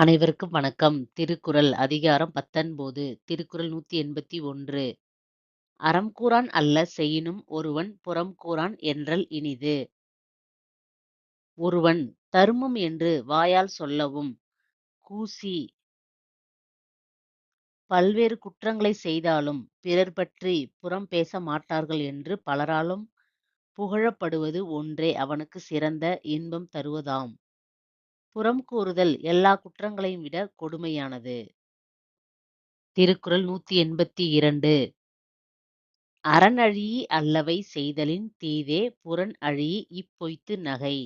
அனைவருக்கும் வணக்கம். திருக்குறள் அதிகாரம் 19 திருக்குறள் 181 அறம் கூறான் அல்ல செயினும் ஒருவன் புறம் கூறான் என்றல் இனிது. ஒருவன் தருமம் என்று வாயால் சொல்லவும், கூசி பல்வேறு குற்றங்களைச் செய்தாலும் பிறர் பற்றிப் புறம் பேச மாட்டார்கள் என்று பலராலும் புகழப்படுவது ஒன்றே அவனுக்குச் சிறந்த இன்பம் தருவதாம். புறம் கூறுதல் எல்லாக் குற்றங்களையும் விடக் கொடுமையானது. திருக்குறள் 182 அரண் அழீஇ அல்லவை செய்தலின் தீதே புறன் அழீஇ இப்பொய்த்து நகை.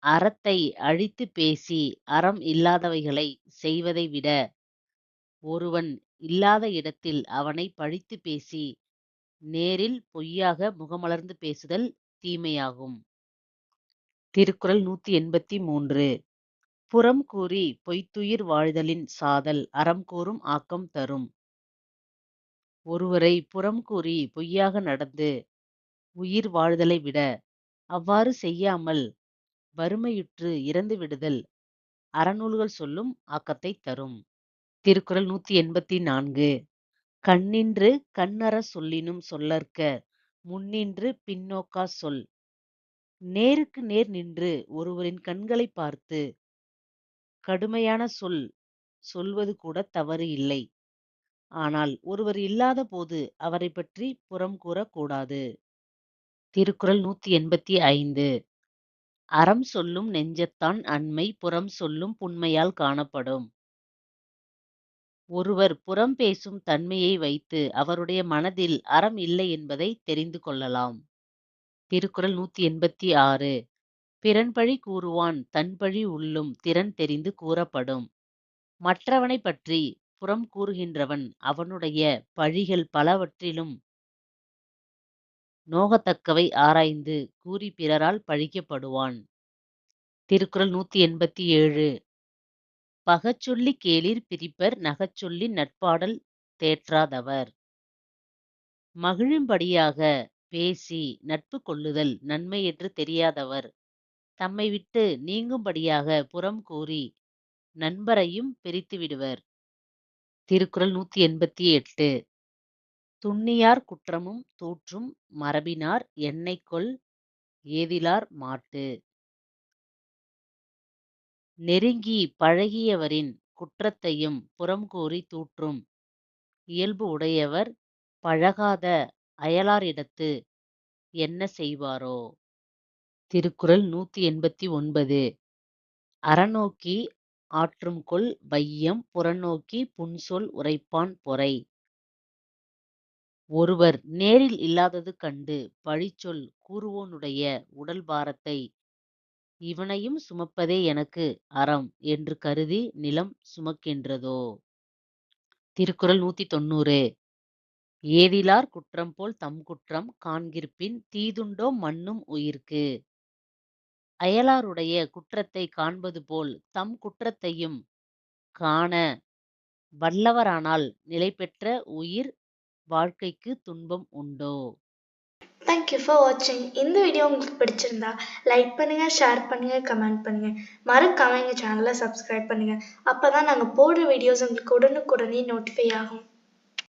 அறத்தை அழித்துப் பேசி அறம் இல்லாதவைகளைச் செய்வதை விட, ஒருவன் இல்லாத இடத்தில் அவனைப் பழித்துப் பேசி நேரில் பொய்யாக முகமலர்ந்து பேசுதல் தீமையாகும். திருக்குறள் 183 புறம் கூறிப் பொய்த்துயிர் வாழ்தலின் சாதல் அறம் கூறும் ஆக்கம் தரும். ஒருவரைப் புறம் கூறிப் பொய்யாக நடந்து உயிர் வாழ்தலை விட, அவ்வாறு செய்யாமல் வறுமையுற்று இறந்து விடுதல் அறநூல்கள் சொல்லும் ஆக்கத்தைத் தரும். திருக்குறள் 184 கண்ணின்று கண்ணறச் சொல்லினும் சொல்லற்க முன்னின்று பின்னோக்காச் சொல். நேருக்கு நேர் நின்று ஒருவரின் கண்களைப் பார்த்து கடுமையான சொல் சொல்வது கூடத் தவறு இல்லை. ஆனால் ஒருவர் இல்லாத போது அவரைப் பற்றிப் புறம் கூறக் கூடாது. திருக்குறள் 185 அறம் சொல்லும் நெஞ்சத்தான் அன்மை புறம் சொல்லும் புன்மையால் காணப்படும். ஒருவர் புறம் பேசும் தன்மையை வைத்து அவருடைய மனதில் அறம் இல்லை என்பதைத் தெரிந்து கொள்ளலாம். திருக்குறள் 186 பிறன்பழி கூறுவான் தன்பழி உள்ளும் திறன் தெரிந்து கூறப்படும். மற்றவனைப் பற்றிப் புறம் கூறுகின்றவன் அவனுடைய பழிகள் பலவற்றிலும் நோகத்தக்கவை ஆராய்ந்து கூறிப் பிறரால் பழிக்கப்படுவான். திருக்குறள் 187 பகச்சொல்லிக் கேளிர் பிரிப்பர் நகச்சொல்லி நட்பாடல் தேற்றாதவர். மகிழும்படியாகப் பேசி நட்பு கொள்ளுதல் நன்மை என்று தெரியாதவர் தம்மை விட்டு நீங்கும்படியாகப் புறம் கூறி நண்பரையும் பிரித்துவிடுவர். திருக்குறள் 188 துன்னியார் குற்றமும் தூற்றும் மரபினார் எண்ணெய்கொள் ஏதிலார் மாட்டு. நெருங்கிப் பழகியவரின் குற்றத்தையும் புறம் கூறித் தூற்றும் இயல்பு உடையவர் பழகாத அயலாரிடத்து என்ன செய்வாரோ? திருக்குறள் 189 அறநோக்கி ஆற்றும்கொல் வையம் புறநோக்கிப் புன்சொல் உரைப்பான் பொறை. ஒருவர் நேரில் இல்லாதது கண்டு பழிச்சொல் கூறுவோனுடைய உடல் பாரத்தை இவனையும் சுமப்பதே எனக்கு அறம் என்று கருதி நிலம் சுமக்கின்றதோ? திருக்குறள் 190 ஏதிலார் குற்றம்போல் தம்குற்றம் காண்கிற்பின் தீதுண்டோ மன்னும் உயிர்க்கு. அயலாருடைய குற்றத்தைக் காண்பதுபோல் தம் குற்றத்தையும் காண வல்லவரானால் நிலைபெற்ற உயிர் வாழ்க்கைக்குத் துன்பம் உண்டோ? தேங்க்யூ ஃபார் வாட்சிங். இந்த வீடியோ உங்களுக்கு பிடிச்சிருந்தா லைக் பண்ணுங்க, ஷேர் பண்ணுங்க, கமெண்ட் பண்ணுங்க. மறக்காம எங்கள் சேனலை சப்ஸ்கிரைப் பண்ணுங்க. அப்பதான் நாங்கள் போடுற வீடியோஸ் உங்களுக்கு உடனுக்குடனே நோட்டிஃபை ஆகும்.